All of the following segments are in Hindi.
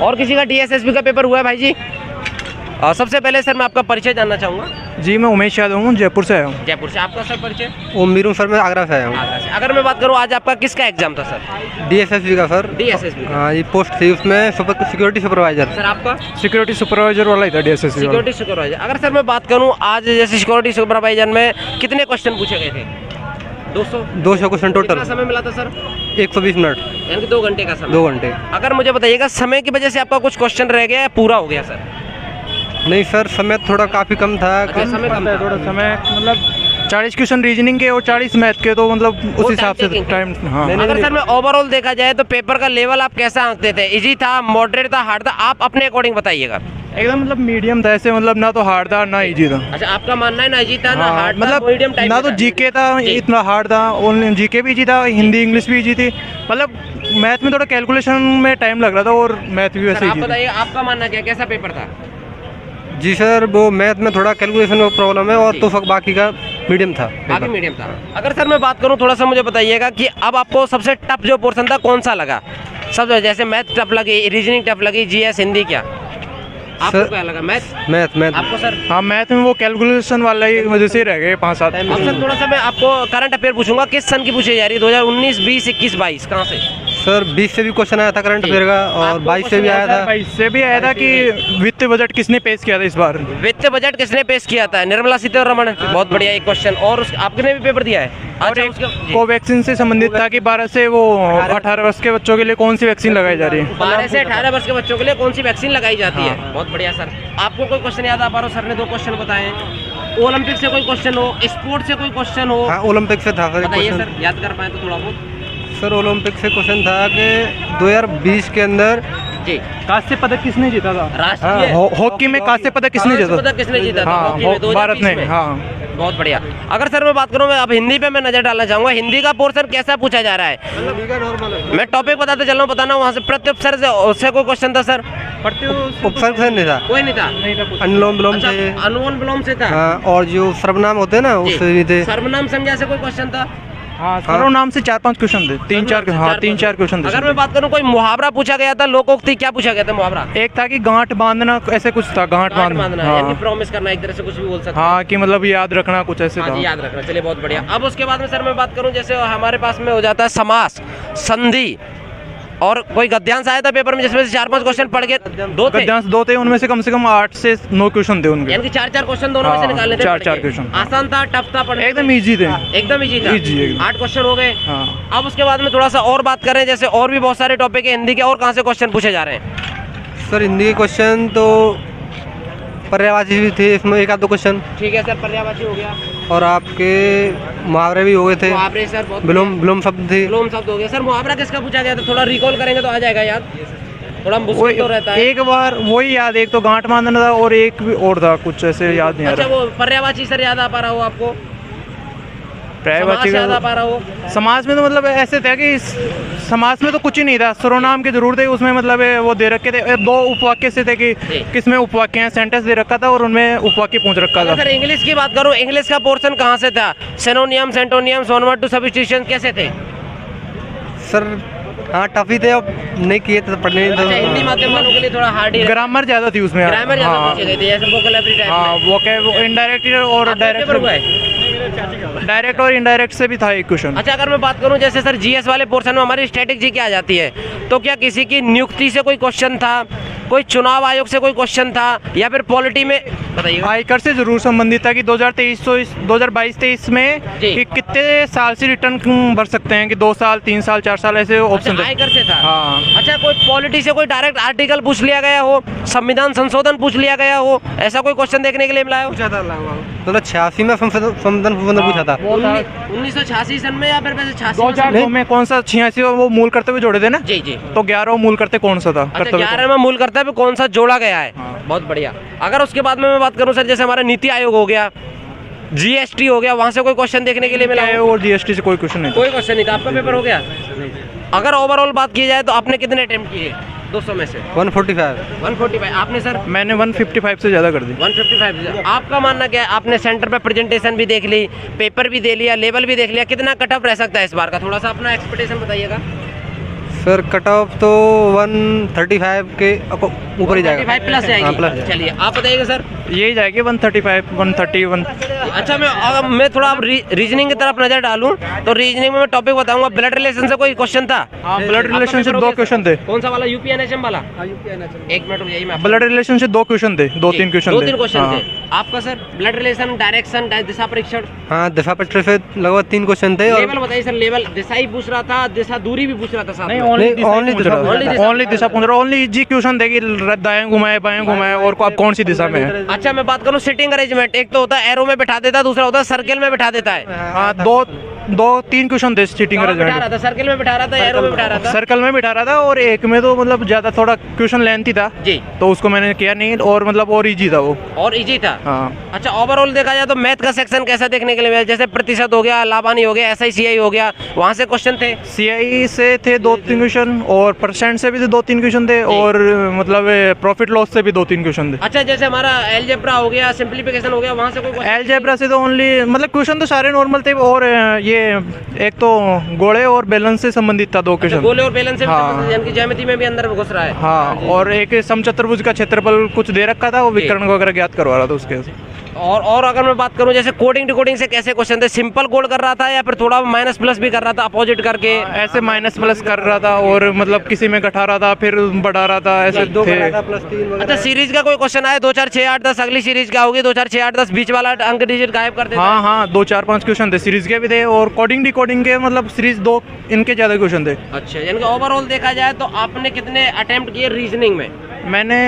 और किसी का डीएसएसबी का पेपर हुआ है भाई जी? सबसे पहले सर मैं आपका परिचय जानना चाहूँगा। जी मैं उमेश यादव हूँ, जयपुर से आया हूँ। जयपुर से। आपका सर परिचय? उम्मीद हूँ सर, मैं आगरा से आया हूँ। आगरा से। अगर मैं बात करूँ आज आपका किसका एग्जाम था सर? डीएसएसबी का सर। डीएसएसबी। हाँ, ये पोस्ट थी उसमें सिक्योरिटी सुपरवाइजर। सर आपका? सिक्योरिटी सुपरवाइजर वाला ही था डीएसएसबी। Security supervisor. अगर सर मैं बात करूँ आज जैसे सिक्योरिटी सुपरवाइजर में कितने क्वेश्चन पूछे गए थे? 200 क्वेश्चन टोटल। कितना समय मिला था सर? 120 मिनट, यानी कि 2 घंटे का समय। 2 घंटे। अगर मुझे बताइएगा समय की वजह से आपका कुछ क्वेश्चन रह गया या पूरा हो गया सर? नहीं सर, समय थोड़ा काफ़ी कम था। अच्छा, समय कम था। थोड़ा समय मतलब 40 क्वेश्चन रीजनिंग के और 40 मैथ के, तो मतलब उस हिसाब से टाइम। हाँ। अगर सर मैं ओवरऑल देखा जाए तो पेपर का लेवल आप कैसा आंकते थे? इजी था, मॉडरेट था, हार्ड था? आप अपने अकॉर्डिंग बताइएगा। एकदम मतलब मीडियम था, ऐसे मतलब ना तो हार्ड था ना इजी था। अच्छा, आपका मानना है ना इजी था ना हार्ड था, मतलब मीडियम टाइप ना तो जीके था इतना हार्ड था, ओनली जीके भी इजी था, हिंदी इंग्लिश भी इजी थी। मतलब मैथ में थोड़ा कैलकुलेशन में टाइम लग रहा था और मैथ भी वैसे आप इजी बताइए आपका मानना क्या, कैसा पेपर था? जी सर, वो मैथ में थोड़ा कैलकुलेशन में प्रॉब्लम है और तो बाकी का मीडियम था। बाकी मीडियम था। अगर सर मैं बात करूं थोड़ा सा मुझे बताइएगा कि अब आपको सबसे टफ जो पोर्शन था कौन सा लगा? सब जैसे मैथ टफ लगी, रीजनिंग टफ लगी, जीएस, हिंदी, क्या आपको क्या लगा? मैथ आपको सर? हाँ, मैथ में वो कैलकुलेशन वाला ही वजह से रह गए 5-7। अब सर थोड़ा सा मैं आपको करंट अफेयर पूछूंगा, किस सन की पूछी जा रही है? 2019, 20, 21, 22 कहाँ से? सर 20 से भी क्वेश्चन आया था करंट अफेयर का और 22 से भी आया था। 22 से भी आया था कि वित्त बजट किसने पेश किया था इस बार? वित्त बजट किसने पेश किया था? निर्मला सीतारमण। बहुत बढ़िया एक क्वेश्चन। और आपने भी पेपर दिया है? और एक कोवैक्सीन से संबंधित था कि 12 से वो 18 वर्ष के बच्चों के लिए कौन सी वैक्सीन लगाई जा रही है? 12 से 18 वर्ष के बच्चों के लिए कौन सी वैक्सीन लगाई जाती है? बहुत बढ़िया सर। आपको कोई क्वेश्चन याद आ पा रहा हो? सर ने 2 क्वेश्चन बताए। ओलंपिक से कोई क्वेश्चन हो, स्पोर्ट से कोई क्वेश्चन हो? हाँ, ओलंपिक से था सर। बताइए सर, याद कर पाए तो थोड़ा बहुत। सर ओलंपिक से क्वेश्चन था कि 2020 के अंदर जी कांस्य पदक किसने जीता था? राष्ट्रीय हॉकी में कांस्य पदक किसने जीता? पदक किसने जीता था? हॉकी में 2020 भारत ने। में। हाँ, बहुत बढ़िया। अगर सर मैं बात करूँ, मैं अब हिंदी पे मैं नजर डालना चाहूंगा। हिंदी का पोर्शन कैसा पूछा जा रहा है? मैं टॉपिक बताते चल रहा हूँ, बताना वहाँ से प्रत्युपसर्ग से कोई क्वेश्चन था सर? उपसर्ग से नहीं था, कोई नहीं था। अनुलोम विलोम से। अनुलोम विलोम से था। हाँ, और जो सर्वनाम होते हैं ना उससे भी थे। सर्वनाम संज्ञा से कोई क्वेश्चन था? हाँ, सर्वनाम से 4-5 क्वेश्चन थे, 3-4 क्वेश्चन थे। अगर मैं बात करूँ कोई मुहावरा पूछा गया था, लोकोक्ति, क्या पूछा गया था मुहावरा? एक था कि गांठ बांधना, ऐसे कुछ था, गांठ बांधना। यानी प्रॉमिस करना, एक तरह से कुछ भी बोल सकते हैं। हाँ, कि मतलब याद रखना, कुछ ऐसे था। याद रखना। चलिए बहुत बढ़िया। अब उसके बाद में सर मैं बात करूँ, जैसे हमारे पास में हो जाता है समास, संधि और कोई गद्यांश आया था पेपर में जिसमें से 4-5 क्वेश्चन पढ़ के 2 थे, उनमें से कम 8 से 9 क्वेश्चन थे उनके। यानी कि 4-4 क्वेश्चन दोनों में से निकालने थे। 4-4 क्वेश्चन। आसान था, टफ था पढ़ने? एकदम इजी थे। एकदम इजी था। 8 क्वेश्चन हो गए। हाँ। अब उसके बाद में थोड़ा सा और बात करें, जैसे और भी बहुत सारे टॉपिक है हिंदी के, और कहाँ से क्वेश्चन पूछे जा रहे हैं? सर हिंदी के क्वेश्चन तो पर्यायवाची भी थे, इसमें 1-2 क्वेश्चन। ठीक है सर, पर्यायवाची हो गया। और आपके मुहावरे भी हो गए थे। मुहावरे सर बहुत विलोम शब्द थे। विलोम शब्द हो गया। सर मुहावरा किसका पूछा गया था? थोड़ा रिकॉल करेंगे तो आ जाएगा याद। थोड़ा मुश्किल तो रहता है। एक बार वही याद, एक तो गांठ बांधना था और एक भी और था, कुछ ऐसे याद नहीं आ रहा। अच्छा, वो पर्यायवाची सर याद आ पा रहा हो आपको? पर्यायवाची याद आ पा रहा हो? समाज में तो मतलब ऐसे था कि समाज में तो कुछ ही नहीं था, सर्वनाम की जरूरत है उसमें, मतलब वो दे रखे थे 2 उपवाक्य से थे कि किसमें उपवाक्य हैं, सेंटेंस दे रखा था और उनमें उपवाक्य पूछ रखा था। सर इंग्लिश की बात करूं, इंग्लिश का पोर्शन कहां से था? सिनोनियम, सेंटोनियम, वन वर्ड टू सब्स्टिट्यूशन कैसे थे? सर हाँ, टफ ही थे, अब नहीं किए थे पढ़ने। अच्छा, हिंदी माध्यम वालों के लिए थोड़ा हार्ड ही है। ग्रामर ज्यादा थी उसमें। ग्रामर ज्यादा पूछी गई थी, जैसे वोकैबुलरी टाइप में। हाँ, वो इनडायरेक्ट और डायरेक्ट और इनडायरेक्ट से भी था एक क्वेश्चन। अच्छा, अगर मैं बात करूं जैसे सर जीएस वाले पोर्शन में हमारी स्ट्रेटेजी क्या आ जाती है, तो क्या किसी की नियुक्ति से कोई क्वेश्चन था, कोई चुनाव आयोग से कोई क्वेश्चन था, या फिर पॉलिटी में? बताइए। आयकर से जरूर संबंधित था कि 2022-23 में कि कितने साल से रिटर्न भर सकते हैं, कि 2 साल, 3 साल, 4 साल, ऐसे ऑप्शन थे। आयकर से था। हाँ। अच्छा, कोई पॉलिटी से कोई डायरेक्ट आर्टिकल पूछ लिया गया हो, संविधान संशोधन पूछ लिया गया हो, ऐसा कोई क्वेश्चन देखने के लिए मिला हो? पूछा था 86 में संविधान पूछा था। 1986 सन में, या फिर वैसे 2002 में कौन सा 86 वो मूल कर्तव्य जोड़े थे ना? जी जी। तो 11 मूल कर्तव्य कौन सा था? 11 में मूल कर्तव्य कौन सा जोड़ा गया है? बहुत बढ़िया। अगर उसके बाद में मैं बात करूं सर, जैसे हमारा नीति आयोग हो गया, जीएसटी हो गया, वहां से कोई क्वेश्चन देखने के लिए मिला है? और जीएसटी से कोई क्वेश्चन नहीं था। कोई क्वेश्चन नहीं था। आपका पेपर हो गया? अगर ओवरऑल बात की जाए तो आपने कितने अटेम्प्ट किए 200 में से? 145। आपने सर? मैंने 155 से ज़्यादा कर दी। 155। आपका मानना क्या है? आपने सेंटर पे प्रेजेंटेशन भी देख ली, पेपर भी दे लिया, लेवल भी देख लिया, कितना कट ऑफ रह सकता है इस बार का? थोड़ा सा अपना एक्सपेक्टेशन बताइएगा। सर कट ऑफ तो 135 के ऊपर ही जाएगा। 135 प्लस हाँ, जाएगी। प्लस। चलिए आप बताइएगा सर। यही जाएगी 135 131। अच्छा मैं थोड़ा अब रीजनिंग की तरफ नजर डालूं तो रीजनिंग में मैं टॉपिक बताऊंगा। ब्लड रिलेशन से कोई क्वेश्चन था? हाँ, ब्लड रिलेशन से 2 क्वेश्चन थे। कौन सा वाला? यूपी एनएचएम वाला? एक मिनट यही मैं ब्लड रिलेशन से 2 क्वेश्चन थे, 2-3 क्वेश्चन थे। 2-3 क्वेश्चन हाँ। थे। आपका सर ब्लड रिलेशन, डायरेक्शन, दिशा परीक्षण, हाँ दिशा परीक्षण से लगभग 3 क्वेश्चन थे। और लेवल बताइए सर। लेवल दिशा ही पूछ रहा था, दिशा दूरी भी पूछ रहा था साहब? नहीं, में? ओनली नहीं, only दिशा पूछ रहा था। ओनली दिशा पूछ रहा। ओनली इजी क्वेश्चन थे कि दाएं घुमाए बाएं घुमाए और आप कौन सी दिशा में है। अच्छा मैं बात करूं सिटिंग अरेंजमेंट, एक तो होता है एरो में बैठा देता है, दूसरा होता है सर्कल में बैठा देता है। हाँ, 2-3 क्वेश्चन थे सीटिंग कहाँ बैठा रहा अरेंजमेंट। था? सर्कल में बैठा रहा था, एरो में बैठा रहा था? सर्कल में बिठा रहा था और एक में तो मतलब ज्यादा थोड़ा क्वेश्चन लेंथी था जी। तो उसको मैंने किया नहीं और मतलब और इजी था वो। और इजी था। हाँ। अच्छा ओवरऑल देखा जाए तो मैथ का सेक्शन कैसा देखने के लिए मिला? जैसे प्रतिशत हो गया, लाभानी हो गया, SI हो गया, वहाँ से क्वेश्चन थे? CI से थे 2-3 क्वेश्चन और परसेंट से भी थे 2-3 क्वेश्चन थे और मतलब प्रॉफिट लॉस से भी 2-3 क्वेश्चन थे। अच्छा जैसे हमारा एलजेब्रा हो गया, सिंप्लीफिकेशन हो गया, वहाँ से कोई question? एलजेब्रा से तो ओनली मतलब क्वेश्चन तो सारे नॉर्मल थे और ये एक तो गोले और बैलेंस से संबंधित था 2 क्वेश्चन। गोले और बैलेंस से भी हाँ। संबंधित, यानी कि ज्यामिति में भी अंदर घुस रहा है। हाँ, और एक समचतुर्भुज का क्षेत्रफल कुछ दे रखा था, वो विकर्ण वगैरह ज्ञात करवा रहा था उसके। और अगर मैं बात करूं जैसे कोडिंग डिकोडिंग से कैसे क्वेश्चन थे? सिंपल कोड कर रहा था या फिर थोड़ा माइनस प्लस भी कर रहा था, अपोजिट करके? ऐसे माइनस प्लस कर रहा था और मतलब किसी में घटा रहा था फिर बढ़ा रहा था, ऐसे थे। अच्छा सीरीज का कोई क्वेश्चन आया 2 4 6 8 10, अगली सीरीज क्या होगी 2 4 6 8 10, बीच वाला अंक डिजिट गायब कर देता है? हाँ, 2-4-5 क्वेश्चन थे, सीरीज के भी थे और कोडिंग डिकोडिंग के मतलब सीरीज 2 इनके ज्यादा क्वेश्चन थे। अच्छा यानी कि ओवरऑल देखा जाए तो आपने कितने अटेम्प्ट किए रीजनिंग में? मैंने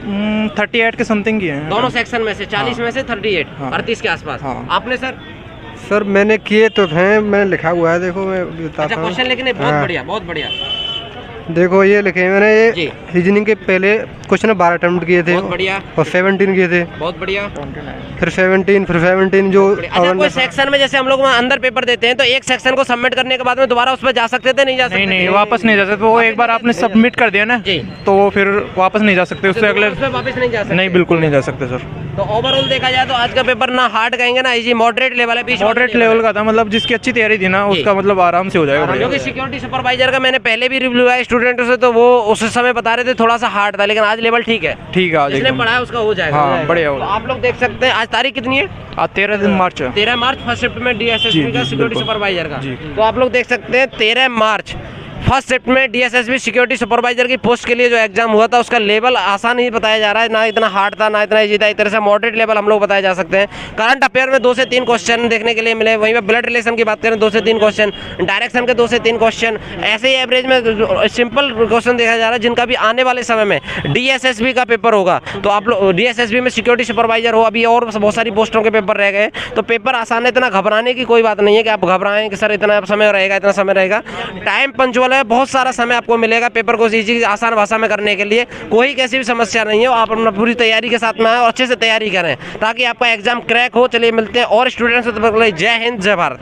38 के समथिंग किए हैं दोनों सेक्शन में से 40 में से 38, हाँ। 38 के आसपास। हाँ। आपने सर? सर मैंने किए तो हैं, मैंने लिखा हुआ है, देखो मैं बताता अच्छा हूँ। क्वेश्चन लिखने बहुत हाँ। बढ़िया, बहुत बढ़िया। देखो ये लिखे हैं मैंने, जी। ये रीजनिंग के पहले क्वेश्चन 12 अटेम्प्ट किए थे बहुत बढ़िया, और 17 किए थे, बहुत बढ़िया। फिर 17 जो अच्छा कोई सेक्शन में जैसे हम लोग वहाँ अंदर पेपर देते हैं तो एक सेक्शन को सबमिट करने के बाद में दोबारा उस पर जा सकते थे? नहीं जा सकते? नहीं, वापस नहीं जा सकते। वो एक बार आपने सबमिट कर दिया ना जी। तो वो फिर वापस नहीं जा सकते उससे अगले। उस पर वापस नहीं जा सकते? नहीं, बिल्कुल नहीं जा सकते सर। तो ओवरऑल देखा जाए तो आज का पेपर ना हार्ड कहेंगे ना इजी, मॉडरेट लेवल है, बीच मॉडरेट लेवल का था, मतलब जिसकी अच्छी तैयारी थी ना उसका मतलब आराम से हो जाएगा। जो कि सिक्योरिटी सुपरवाइजर का मैंने पहले भी रिव्यू आया स्टूडेंटों से तो वो उस समय बता रहे थे थोड़ा सा हार्ड था, लेकिन आज लेवल ठीक है। ठीक है, आज जिसने एकदम। पढ़ा है उसका हो जाएगा। हाँ, बढ़िया हो तो आप लोग देख सकते हैं आज तारीख कितनी है? आज 13 मार्च है। 13 मार्च फर्स्ट शिफ्ट में DSSB जी, का जी, सिक्योरिटी बिल्कुल। सुपरवाइजर का। जी। तो आप लोग देख सकते हैं 13 मार्च फर्स्ट शिफ्ट में DSSB सिक्योरिटी सुपरवाइजर की पोस्ट के लिए जो एग्जाम हुआ था उसका लेवल आसान ही बताया जा रहा है, ना इतना हार्ड था ना इतना इजी था, एक तरह से मॉडरेट लेवल हम लोग बताया जा सकते हैं। करंट अफेयर में 2 से 3 क्वेश्चन देखने के लिए मिले, वहीं पे ब्लड रिलेशन की बात करें 2 से 3 क्वेश्चन, डायरेक्शन के 2 से 3 क्वेश्चन, ऐसे ही एवरेज में सिंपल क्वेश्चन देखा जा रहा है जिनका भी आने वाले समय में DSSB का पेपर होगा। तो आप लोग DSSB में सिक्योरिटी सुपरवाइजर हो, अभी और बहुत सारी पोस्टों के पेपर रह गए, तो पेपर आसान है, इतना घबराने की कोई बात नहीं है कि आप घबराएं कि सर इतना समय रहेगा इतना समय रहेगा। टाइम पंचुअल है, बहुत सारा समय आपको मिलेगा पेपर को इजी आसान भाषा में करने के लिए, कोई कैसी भी समस्या नहीं है। आप अपना पूरी तैयारी के साथ में आए और अच्छे से तैयारी करें ताकि आपका एग्जाम क्रैक हो। चलिए मिलते हैं और स्टूडेंट्स से, जय हिंद जय भारत।